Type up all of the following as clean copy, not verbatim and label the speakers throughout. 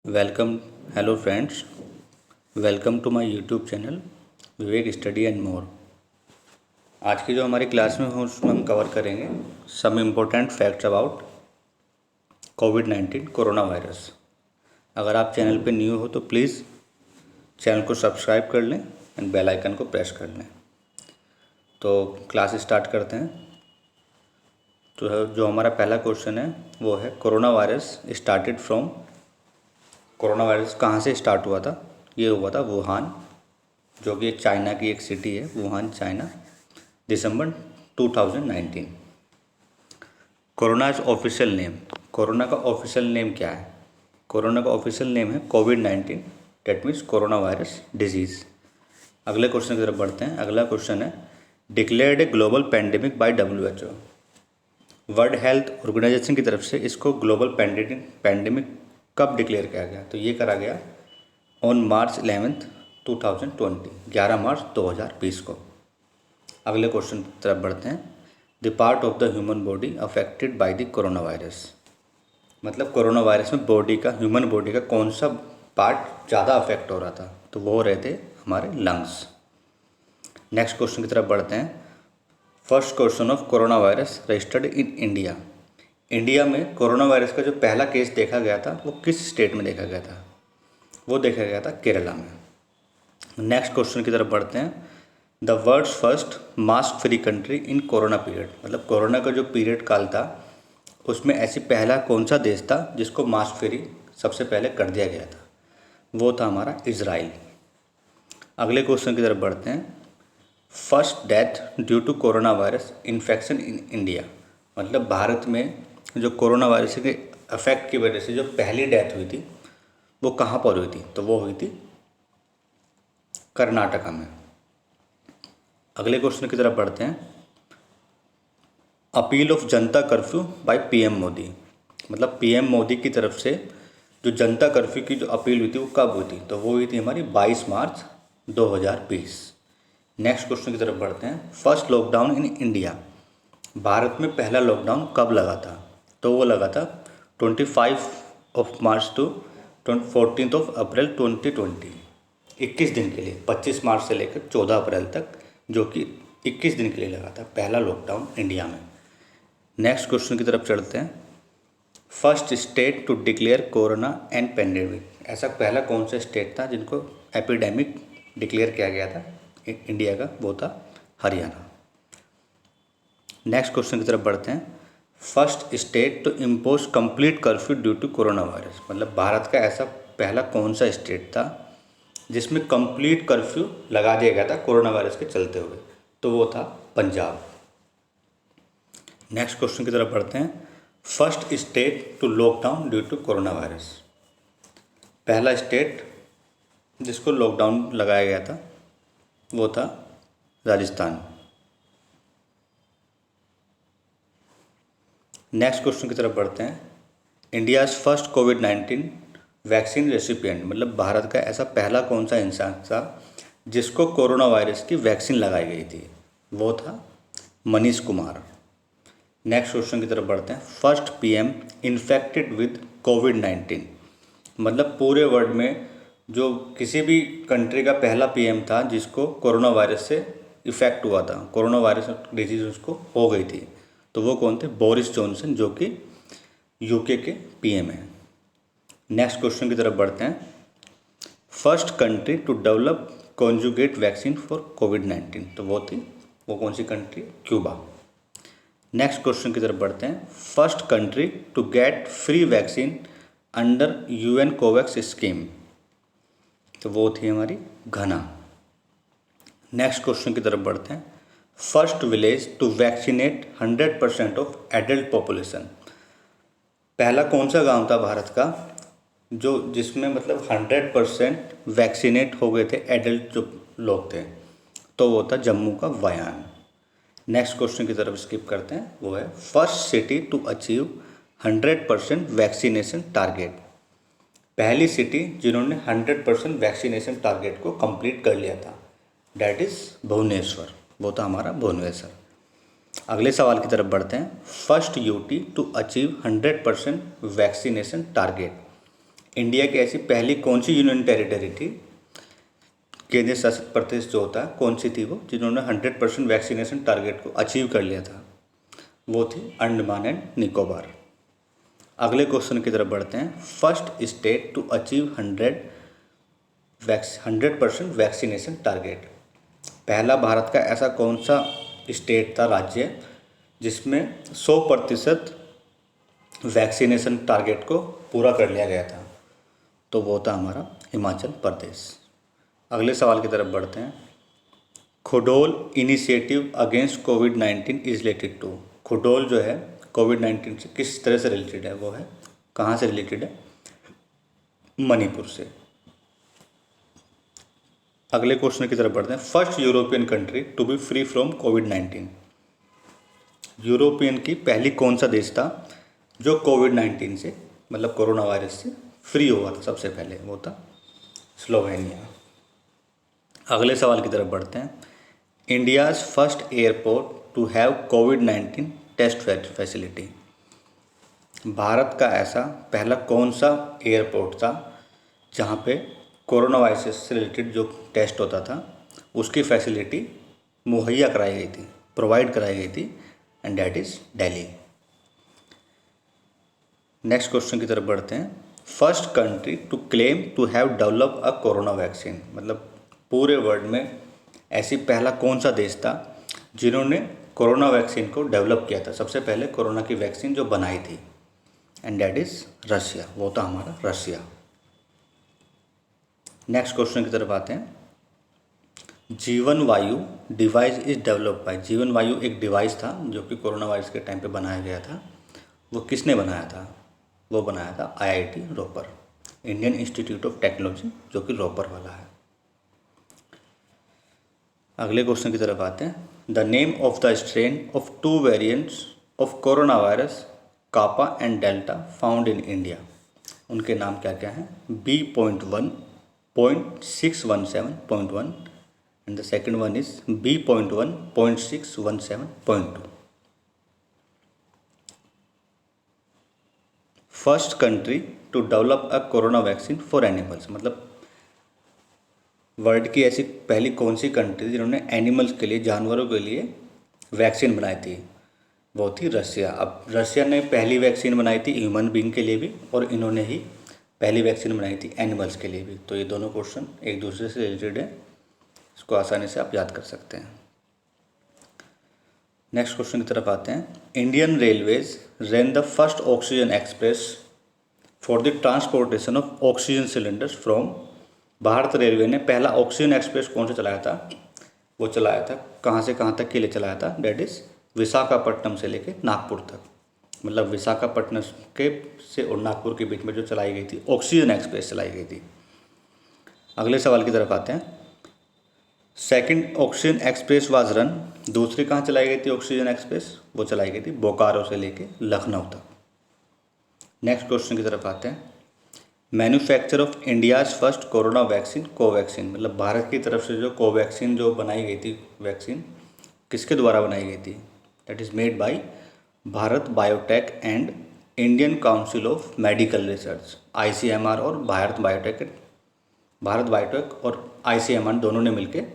Speaker 1: Welcome hello friends, welcome to my YouTube channel Vivek study and more. आज की जो हमारी क्लास में हो उसमें हम कवर करेंगे सम इम्पोर्टेंट फैक्ट्स अबाउट कोविड-19 कोरोना वायरस। अगर आप चैनल पे न्यू हो तो प्लीज़ चैनल को सब्सक्राइब कर लें एंड बेल आइकन को प्रेस कर लें। तो क्लास स्टार्ट करते हैं। तो जो हमारा पहला क्वेश्चन है वो है कोरोना वायरस कहाँ से स्टार्ट हुआ था। ये हुआ था वुहान, जो कि चाइना की एक सिटी है, वुहान चाइना, दिसंबर 2019। Corona is official name. Corona का ऑफिशियल नेम क्या है? कोरोना का ऑफिशियल नेम है कोविड-19, that means corona virus disease. अगले क्वेश्चन की तरफ बढ़ते हैं। अगला क्वेश्चन है declared a global pandemic by WHO। World health organisation की तरफ से इसको ग्लोबल पैंडेमिक कब डिक्लेयर किया गया? तो ये करा गया ऑन मार्च 11, 2020, 11 मार्च 2020 को। अगले क्वेश्चन की तरफ बढ़ते हैं। The part of the human body affected by the corona virus. मतलब कोरोना वायरस में ह्यूमन बॉडी का कौन सा पार्ट ज़्यादा अफेक्ट हो रहा था? तो वो हो रहे थे हमारे लंग्स। नेक्स्ट क्वेश्चन की तरफ बढ़ते हैं। First question of corona virus registered in India. India में कोरोना वायरस का जो पहला केस देखा गया था वो किस स्टेट में देखा गया था? वो देखा गया था केरला में। नेक्स्ट क्वेश्चन की तरफ बढ़ते हैं। The world's first mask free country in corona period. मतलब कोरोना का जो पीरियड काल था उसमें ऐसी पहला कौन सा देश था जिसको मास्क फ्री सबसे पहले कर दिया गया था? वो था हमारा इजराइल। अगले क्वेश्चन की तरफ बढ़ते हैं। First death due to corona virus infection in India. मतलब भारत में जो कोरोना वायरस के अफेक्ट की वजह से जो पहली डेथ हुई थी वो कहाँ पर हुई थी? तो वो हुई थी कर्नाटका में। अगले क्वेश्चन की तरफ बढ़ते हैं। Appeal of Janata curfew bye PM Modi. मतलब PM मोदी की तरफ से जो जनता कर्फ्यू की जो अपील हुई थी वो कब हुई थी? तो वो हुई थी हमारी 22 मार्च 2020। नेक्स्ट क्वेश्चन की तरफ बढ़ते हैं। First lockdown in India. Bharat में पहला लॉकडाउन कब लगा था? तो वो लगा था 25 of March two 14 of April 2020। 21 दिन के लिए, 25 मार्च से लेकर 14 अप्रैल तक, जो कि 21 दिन के लिए लगा था पहला लॉकडाउन इंडिया में। नेक्स्ट क्वेश्चन की तरफ चढ़ते हैं। First state to declare corona and pandemic. ऐसा पहला कौन सा स्टेट था जिनको एपिडेमिक डिक्लेयर किया गया था इंडिया का? वो था हरियाणा। नेक्स्ट क्वेश्चन की तरफ बढ़ते हैं। First state to impose complete curfew due to corona virus. मतलब भारत का ऐसा पहला कौन सा स्टेट था जिसमें कंप्लीट कर्फ्यू लगा दिया गया था कोरोना वायरस के चलते हुए? तो वो था पंजाब। नेक्स्ट क्वेश्चन की तरफ बढ़ते हैं। First state to lockdown due to corona virus. पहला स्टेट जिसको लॉकडाउन लगाया गया था वो था राजस्थान। नेक्स्ट क्वेश्चन की तरफ बढ़ते हैं। इंडियाज़ फर्स्ट कोविड-19 वैक्सीन रेसिपिएंट। मतलब भारत का ऐसा पहला कौन सा इंसान था जिसको कोरोना वायरस की वैक्सीन लगाई गई थी? वो था मनीष कुमार। नेक्स्ट क्वेश्चन की तरफ बढ़ते हैं। फर्स्ट PM इन्फेक्टेड विद कोविड-19। मतलब पूरे वर्ल्ड में जो किसी भी कंट्री का पहला PM था जिसको कोरोना वायरस से इफ़ेक्ट हुआ था, कोरोना वायरस डिजीज़ उसको हो गई थी, तो वो कौन थे? बोरिस जॉनसन, जो कि UK के PM हैं। नेक्स्ट क्वेश्चन की तरफ बढ़ते हैं। First country to develop conjugate vaccine for कोविड-19। तो वो कौन सी कंट्री? क्यूबा। नेक्स्ट क्वेश्चन की तरफ बढ़ते हैं। First country to get free vaccine under UN Covax scheme. तो वो थी हमारी घना। नेक्स्ट क्वेश्चन की तरफ बढ़ते हैं। First village to vaccinate 100% of adult population. पहला कौन सा गांव था भारत का जो जिसमें मतलब 100% वैक्सीनेट हो गए थे एडल्ट जो लोग थे? तो वो था जम्मू का वयान। नेक्स्ट क्वेश्चन की तरफ स्किप करते हैं। वो है first city to achieve 100% vaccination target. पहली सिटी जिन्होंने 100% वैक्सीनेशन टारगेट को कंप्लीट कर लिया था, डैट इज़ भुवनेश्वर। वो था हमारा भुवनेश्वर। अगले सवाल की तरफ बढ़ते हैं। First UT to achieve 100% vaccination target. India की ऐसी पहली कौन सी यूनियन टेरिटरी थी, केंद्रीय शासित प्रदेश जो होता है, कौन सी थी वो, जिन्होंने 100% वैक्सीनेशन टारगेट को अचीव कर लिया था? वो थी अंडमान एंड निकोबार। अगले क्वेश्चन की तरफ बढ़ते हैं। First state to achieve 100% vaccination target. पहला भारत का ऐसा कौन सा स्टेट था, राज्य, जिसमें 100% वैक्सीनेशन टारगेट को पूरा कर लिया गया था? तो वो था हमारा हिमाचल प्रदेश। अगले सवाल की तरफ बढ़ते हैं। खुडोल इनिशिएटिव अगेंस्ट कोविड-19 इज रिलेटेड टू। खुडोल जो है कोविड-19 से किस तरह से रिलेटेड है? वो है, कहाँ से रिलेटेड है? मणिपुर से। अगले क्वेश्चन की तरफ बढ़ते हैं। First European country to be free from कोविड-19। यूरोपियन की पहली कौन सा देश था जो कोविड-19 से, मतलब कोरोना वायरस से फ्री हुआ था सबसे पहले? वो था स्लोवेनिया। अगले सवाल की तरफ बढ़ते हैं। India's first airport to have कोविड-19 टेस्ट फैसिलिटी। भारत का ऐसा पहला कौन सा एयरपोर्ट था जहाँ पे कोरोना वायरस से रिलेटेड जो टेस्ट होता था उसकी फैसिलिटी मुहैया कराई गई थी, प्रोवाइड कराई गई थी, and that is Delhi. Next question की तरफ बढ़ते हैं। First country to claim to have develop a corona vaccine. मतलब पूरे वर्ल्ड में ऐसी पहला कौन सा देश था जिन्होंने कोरोना वैक्सीन को डेवलप किया था, सबसे पहले कोरोना की वैक्सीन जो बनाई थी, एंड डैट इज़ रशिया। वो था हमारा रशिया। नेक्स्ट क्वेश्चन की तरफ आते हैं। जीवन वायु डिवाइस इज डेवलप बाय। जीवन वायु एक डिवाइस था जो कि कोरोना वायरस के टाइम पे बनाया गया था। वो किसने बनाया था? वो बनाया था IIT Ropar, Indian Institute of Technology, जो कि रोपर वाला है। अगले क्वेश्चन की तरफ आते हैं। The name of the strain of 2 variants of corona virus kappa and delta found in India. उनके नाम क्या क्या हैं? B.1, 0.617.1 and the second one is B.1, 0.617.2. First country to develop a corona vaccine for animals. मतलब world की ऐसी पहली कौन सी कंट्री जिन्होंने एनिमल्स के लिए, जानवरों के लिए वैक्सीन बनाई थी? वो थी रशिया। अब रशिया ने पहली वैक्सीन बनाई थी ह्यूमन बींग के लिए भी, और इन्होंने ही पहली वैक्सीन बनाई थी एनिमल्स के लिए भी। तो ये दोनों क्वेश्चन एक दूसरे से रिलेटेड है, इसको आसानी से आप याद कर सकते हैं। नेक्स्ट क्वेश्चन की तरफ आते हैं। Indian railways rain the first oxygen express for the transportation of oxygen cylinders from. Bharat railway ने पहला ऑक्सीजन एक्सप्रेस कौन से चलाया था? वो चलाया था, कहाँ से कहाँ तक के लिए चलाया था? डेट इज़ विशाखापट्टनम से लेके नागपुर तक। मतलब विशाखापट्टनम के से और नागपुर के बीच में जो चलाई गई थी ऑक्सीजन एक्सप्रेस चलाई गई थी। अगले सवाल की तरफ आते हैं। Second oxygen express was run. दूसरी कहाँ चलाई गई थी ऑक्सीजन एक्सप्रेस? वो चलाई गई थी बोकारो से लेके लखनऊ तक। नेक्स्ट क्वेश्चन की तरफ आते हैं। Manufacture of India's first corona vaccine Covaxin. मतलब भारत की तरफ से जो कोवैक्सीन जो बनाई गई थी वैक्सीन, किसके द्वारा बनाई गई थी? That is made by Bharat biotech and Indian council of medical research, ICMR, और भारत बायोटेक और ICMR दोनों ने मिलकर,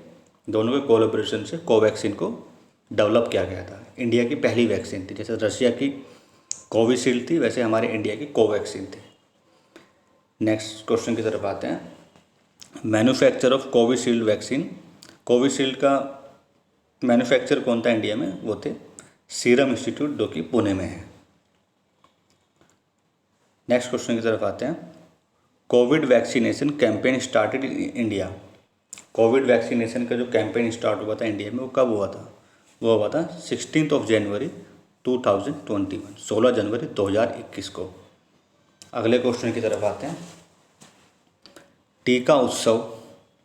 Speaker 1: दोनों के कोलैबोरेशन से कोवैक्सीन को डेवलप किया गया था। इंडिया की पहली वैक्सीन थी। जैसे रशिया की कोविशील्ड थी, वैसे हमारे इंडिया की कोवैक्सीन थी। नेक्स्ट क्वेश्चन की तरफ आते हैं। Manufacture of Covishield vaccine. Covishield का मैन्युफैक्चर कौन था इंडिया में? वो थे सीरम इंस्टीट्यूट, जो कि पुणे में है। नेक्स्ट क्वेश्चन की तरफ आते हैं। Covid vaccination campaign started in India. Covid vaccination का जो कैंपेन स्टार्ट हुआ था इंडिया में, वो कब हुआ था? वो हुआ था 16 जनवरी 2021, 16 जनवरी 2021 को। अगले क्वेश्चन की तरफ आते हैं। टीका उत्सव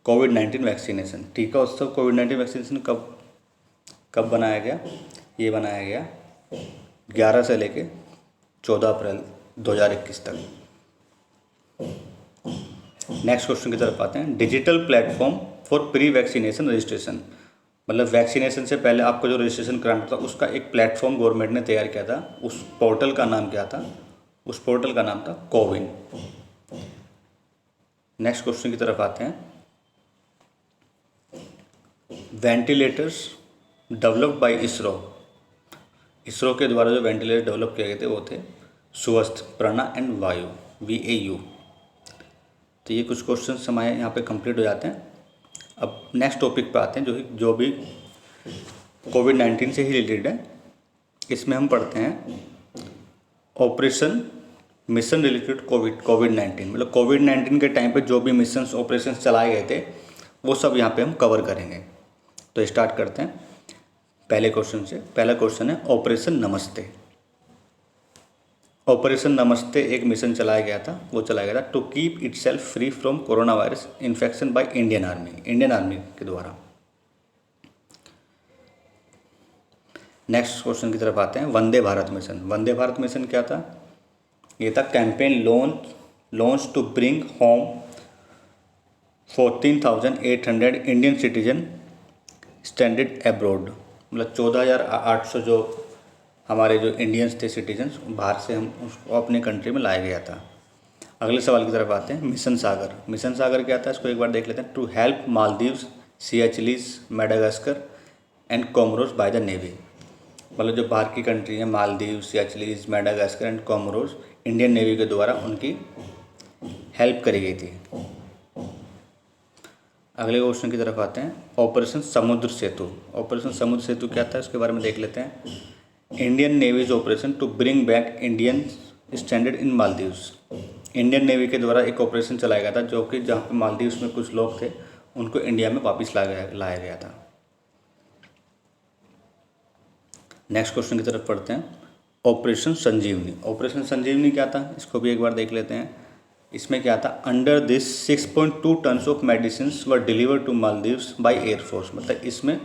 Speaker 1: कोविड-19 वैक्सीनेशन। टीका उत्सव कोविड-19 वैक्सीनेशन कब बनाया गया? ये बनाया गया 11 से लेके 14 अप्रैल 2021 तक। नेक्स्ट क्वेश्चन की तरफ आते हैं। Digital platform for pre vaccination registration. मतलब वैक्सीनेशन से पहले आपको जो रजिस्ट्रेशन कराना था, उसका एक प्लेटफॉर्म गवर्नमेंट ने तैयार किया था। उस पोर्टल का नाम क्या था? उस पोर्टल का नाम था कोविन। नेक्स्ट क्वेश्चन की तरफ आते हैं। Ventilators developed by ISRO, ISRO के द्वारा जो वेंटिलेटर डेवलप किए गए थे वो थे स्वस्थ, प्रणा एंड वायु, VAU। तो ये कुछ क्वेश्चन हमारे यहाँ पे कंप्लीट हो जाते हैं। अब नेक्स्ट टॉपिक पे आते हैं जो भी कोविड-19 से ही रिलेटेड है। इसमें हम पढ़ते हैं ऑपरेशन मिशन रिलेटेड कोविड-19, मतलब कोविड-19 के टाइम पे जो भी मिशन ऑपरेशन चलाए गए थे वो सब यहाँ पे हम कवर करेंगे। तो स्टार्ट करते हैं पहले क्वेश्चन से। पहला क्वेश्चन है ऑपरेशन नमस्ते। ऑपरेशन नमस्ते एक मिशन चलाया गया था, वो चलाया गया था to keep itself free from corona virus infection by Indian army के द्वारा। नेक्स्ट क्वेश्चन की तरफ आते हैं। वंदे भारत मिशन। वंदे भारत मिशन क्या था? ये था campaign launch to bring home 14,800 Indian citizen standard abroad, मतलब 14,800 जो हमारे जो इंडियंस थे सिटीजन्स बाहर से, हम उसको अपने कंट्री में लाया गया था। अगले सवाल की तरफ आते हैं। मिशन सागर। मिशन सागर क्या था, इसको एक बार देख लेते हैं। To help Maldives, Seychelles, Madagascar and Comoros by the navy, मतलब जो बाहर की कंट्री है Maldives, Seychelles, Madagascar and Comoros, Indian navy के द्वारा उनकी हेल्प करी गई थी। अगले क्वेश्चन की तरफ आते हैं। ऑपरेशन समुद्र सेतु। ऑपरेशन समुद्र सेतु क्या था, इसके बारे में देख लेते हैं। Indian navy's operation to bring back Indian standard in Maldives. Indian navy के द्वारा एक ऑपरेशन चलाया गया था जो कि जहाँ पे मालदीव्स में कुछ लोग थे उनको इंडिया में वापस लाया गया था। नेक्स्ट क्वेश्चन की तरफ पढ़ते हैं। ऑपरेशन संजीवनी। ऑपरेशन संजीवनी क्या था, इसको भी एक बार देख लेते हैं। इसमें क्या था, under this 6.2 tons of medicines were delivered to Maldives by air force, मतलब इसमें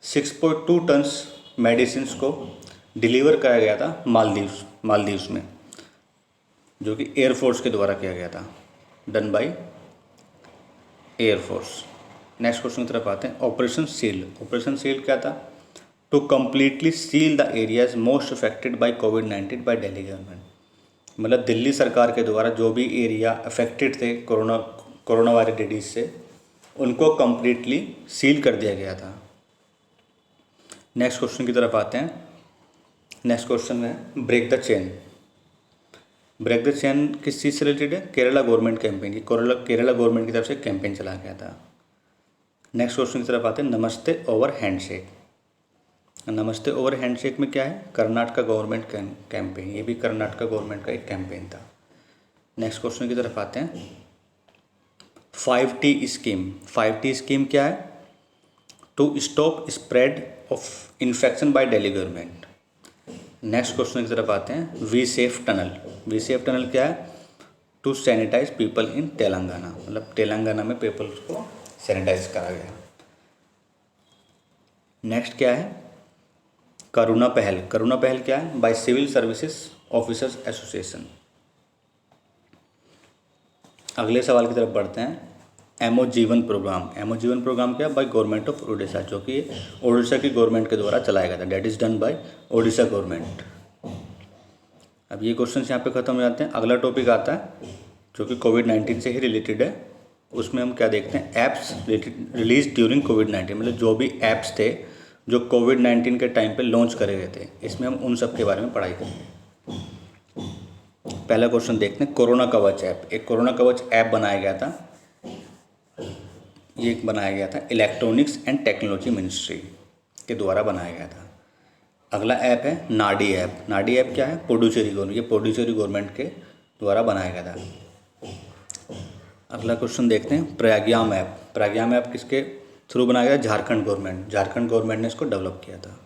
Speaker 1: 6.2 टन्स मेडिसिन्स को डिलीवर कराया गया था मालदीव्स में, जो कि एयरफोर्स के द्वारा किया गया था, done by air force. Next question की तरफ आते हैं। Operation sealed. ऑपरेशन सील्ड क्या था, to completely seal the areas most affected by कोविड-19 बाय दिल्ली गवर्नमेंट, मतलब दिल्ली सरकार के द्वारा जो भी एरिया अफेक्टेड थे कोरोना वायरस डिजीज से, उनको कम्प्लीटली सील कर दिया गया था। नेक्स्ट क्वेश्चन की तरफ आते हैं। नेक्स्ट क्वेश्चन है break the chain. Break the chain किस चीज़ से रिलेटेड है, केरला गवर्नमेंट कैंपेन की, केरला गवर्नमेंट की तरफ से कैंपेन चलाया गया था। नेक्स्ट क्वेश्चन की तरफ आते हैं। नमस्ते ओवर हैंडशेक। नमस्ते ओवर हैंडशेक में क्या है, कर्नाटका गवर्नमेंट कैंपेन, ये भी कर्नाटका गवर्नमेंट का एक कैंपेन था। नेक्स्ट क्वेश्चन की तरफ आते हैं। 5T scheme. 5T स्कीम क्या है, to stop spread of infection by Delhi government. Next question की तरफ आते हैं। We safe tunnel. We safe tunnel क्या है, to sanitize people in Telangana, मतलब तेलंगाना में पीपल्स को सैनिटाइज करा गया। नेक्स्ट क्या है, करुणा पहल। करुणा पहल क्या है, by civil services officers association. अगले सवाल की तरफ बढ़ते हैं। एमओ जीवन प्रोग्राम। एमओ जीवन प्रोग्राम क्या है, बाय गवर्नमेंट ऑफ उड़ीसा, जो कि उड़ीसा की गवर्नमेंट के द्वारा चलाया गया था, that is done by Orissa government. अब ये क्वेश्चन यहाँ पे खत्म हो जाते हैं। अगला टॉपिक आता है जो कि कोविड-19 से ही रिलेटेड है। उसमें हम क्या देखते हैं, ऐप्स रिलीज ड्यूरिंग कोविड-19, मतलब जो भी ऐप्स थे जो कोविड-19 के टाइम पे लॉन्च करे गए थे, इसमें हम उन सब के बारे में पढ़ाई करेंगे। पहला क्वेश्चन देखते हैं। कोरोना कवच ऐप। एक कोरोना कवच ऐप बनाया गया था, ये बनाया गया था इलेक्ट्रॉनिक्स एंड टेक्नोलॉजी मिनिस्ट्री के द्वारा बनाया गया था। अगला ऐप है नाडी ऐप। नाडी ऐप क्या है, पुडुचेरी गवर्नमेंट, ये पुडुचेरी गवर्नमेंट के द्वारा बनाया गया था। अगला क्वेश्चन देखते हैं। प्रज्ञाम ऐप। प्रज्ञाम ऐप किसके थ्रू बनाया गया, झारखंड गवर्नमेंट ने इसको डेवलप किया था।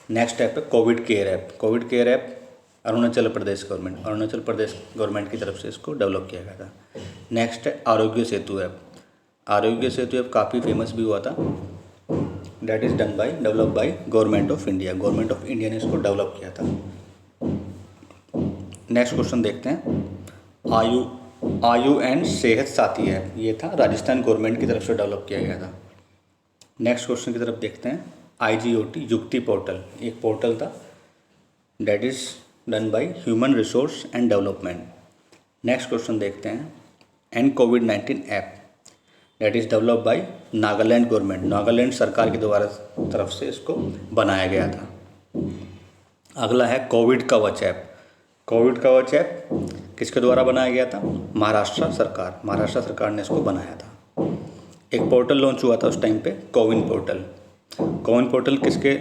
Speaker 1: नेक्स्ट ऐप है covid care app. Covid care app Arunachal Pradesh government की तरफ से इसको डेवलप किया गया था। नेक्स्ट है आरोग्य सेतु ऐप। आरोग्य सेतु ऐप काफ़ी फेमस भी हुआ था, that is develop by government of India ने इसको डेवलप किया था। नेक्स्ट क्वेश्चन देखते हैं। आयु एंड सेहत साथी ऐप, ये था राजस्थान गवर्नमेंट की तरफ से डेवलप किया गया था। नेक्स्ट क्वेश्चन की तरफ देखते हैं। IGOT युक्ति पोर्टल, एक पोर्टल था, that is done by human resource and development. Next question देखते हैं। And covid app that is developed by Nagaland government, Nagaland सरकार के द्वारा तरफ से इसको बनाया गया था। अगला है कोविड कवच ऐप। कोविड कवच ऐप किसके द्वारा बनाया गया था? महाराष्ट्र सरकार ने इसको बनाया था। एक पोर्टल लॉन्च हुआ था उस टाइम पे, कोविन पोर्टल। कोविन पोर्टल किसके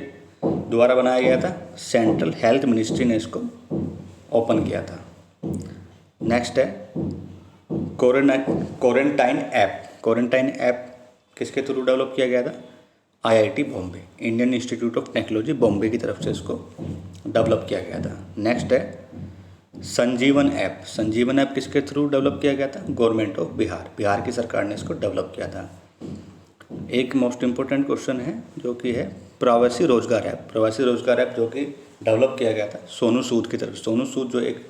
Speaker 1: द्वारा बनाया गया था? सेंट्रल हेल्थ मिनिस्ट्री ने इसको ओपन किया था। नेक्स्ट है क्वारंटाइन ऐप। क्वारंटाइन ऐप किसके थ्रू डेवलप किया गया था? IIT Bombay, Indian Institute of technology Bombay की तरफ से इसको डेवलप किया गया था। नेक्स्ट है संजीवन ऐप। संजीवन ऐप किसके थ्रू डेवलप किया गया था? गवर्नमेंट ऑफ बिहार की सरकार ने इसको डेवलप किया था। एक मोस्ट इम्पोर्टेंट क्वेश्चन है जो कि है प्रवासी रोजगार ऐप। प्रवासी रोजगार ऐप जो कि डेवलप किया गया था सोनू सूद की तरफ। सोनू सूद जो एक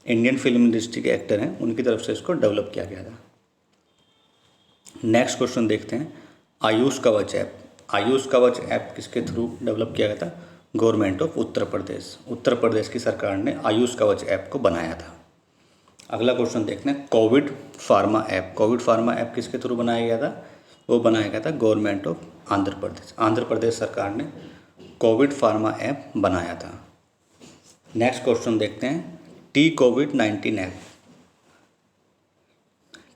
Speaker 1: इंडियन फिल्म इंडस्ट्री के एक्टर हैं, उनकी तरफ से इसको डेवलप किया गया था। नेक्स्ट क्वेश्चन देखते हैं आयुष कवच ऐप। आयुष कवच ऐप किसके थ्रू डेवलप किया गया था? गवर्नमेंट ऑफ उत्तर प्रदेश की सरकार ने आयुष कवच ऐप को बनाया था। अगला क्वेश्चन देखते हैं Covid pharma app. Covid pharma app किसके थ्रू बनाया गया था? वो बनाया गया था गवर्नमेंट ऑफ आंध्र प्रदेश सरकार ने कोविड फार्मा ऐप बनाया था। नेक्स्ट क्वेश्चन देखते हैं टी कोविड-19 ऐप।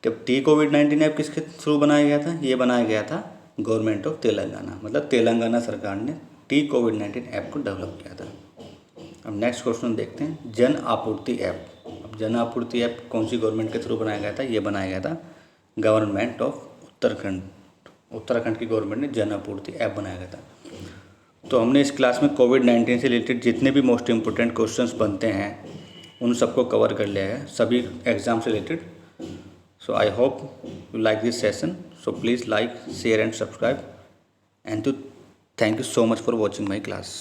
Speaker 1: जब टी कोविड-19 ऐप किसके थ्रू बनाया गया था? ये बनाया गया था गवर्नमेंट ऑफ तेलंगाना, मतलब तेलंगाना सरकार ने टी कोविड-19 ऐप को डेवलप किया था। अब नेक्स्ट क्वेश्चन देखते हैं जन आपूर्ति ऐप। अब जन आपूर्ति ऐप कौन सी गवर्नमेंट के थ्रू बनाया गया था? ये बनाया गया था गवर्नमेंट ऑफ उत्तराखंड की गवर्नमेंट ने जन आपूर्ति ऐप बनाया गया था। तो हमने इस क्लास में कोविड-19 से रिलेटेड जितने भी मोस्ट इम्पोर्टेंट क्वेश्चंस बनते हैं उन सबको कवर कर लिया है, सभी एग्जाम से related. So I hope you like this session. So please like, share and subscribe. And thank you so much for watching my class.